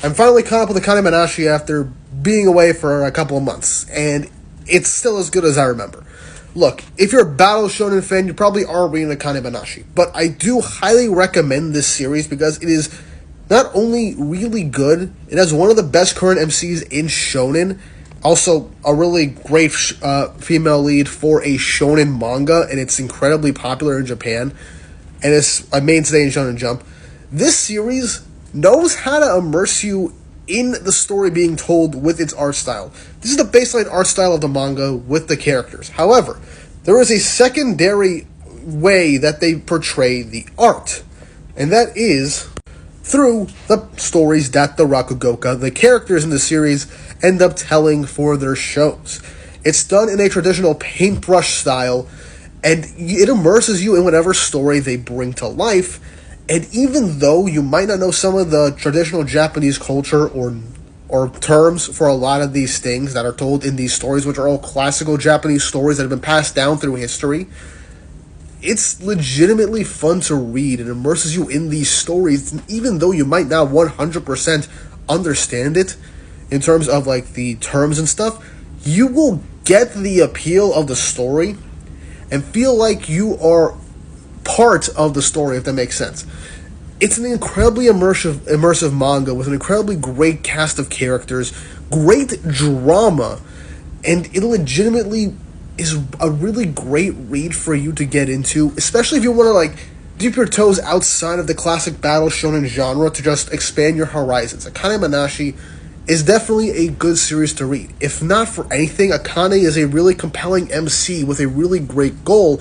I'm finally caught up with Akane-Banashi after being away for a couple of months, and it's still as good as I remember. Look, if you're a Battle Shonen fan, you probably aren't reading Akane-Banashi, but I do highly recommend this series because it is not only really good, it has one of the best current MCs in Shonen, also a really great female lead for a Shonen manga, and it's incredibly popular in Japan, and it's a mainstay in Shonen Jump. This series knows how to immerse you in the story being told with its art style. This is the baseline art style of the manga with the characters. However, there is a secondary way that they portray the art, and that is through the stories that the Rakugoka, the characters in the series, end up telling for their shows. It's done in a traditional paintbrush style, and it immerses you in whatever story they bring to life. And even though you might not know some of the traditional Japanese culture or terms for a lot of these things that are told in these stories, which are all classical Japanese stories that have been passed down through history, it's legitimately fun to read and immerses you in these stories. And even though you might not 100% understand it in terms of like the terms and stuff, you will get the appeal of the story and feel like you are part of the story, if that makes sense. It's an incredibly immersive manga with an incredibly great cast of characters, great drama, and it legitimately is a really great read for you to get into, especially if you want to like dip your toes outside of the classic battle shonen genre to just expand your horizons. Akane-Banashi is definitely a good series to read. If not for anything, Akane is a really compelling MC with a really great goal.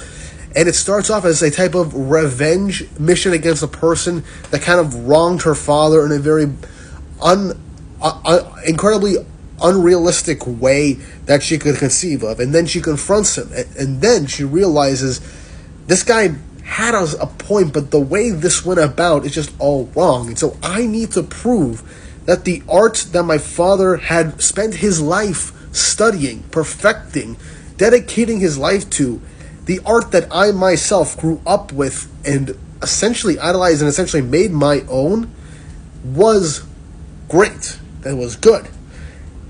And it starts off as a type of revenge mission against a person that kind of wronged her father in a very incredibly unrealistic way that she could conceive of. And then she confronts him. And then she realizes this guy had a point, but the way this went about is just all wrong. And so I need to prove that the art that my father had spent his life studying, perfecting, dedicating his life to, the art that I myself grew up with and essentially idolized and essentially made my own, was great. That was good.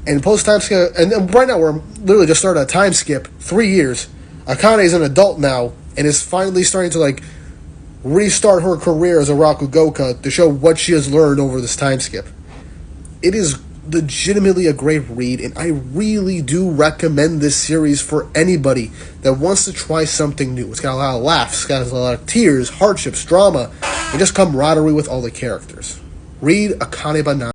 And post-time skip, and right now we're literally just started a time skip, 3 years. Akane is an adult now and is finally starting to like restart her career as a Rakugoka to show what she has learned over this time skip. It is legitimately a great read, and I really do recommend this series for anybody that wants to try something new. It's got a lot of laughs, it's got a lot of tears, hardships, drama, and just camaraderie with all the characters. Read Akane-Banashi.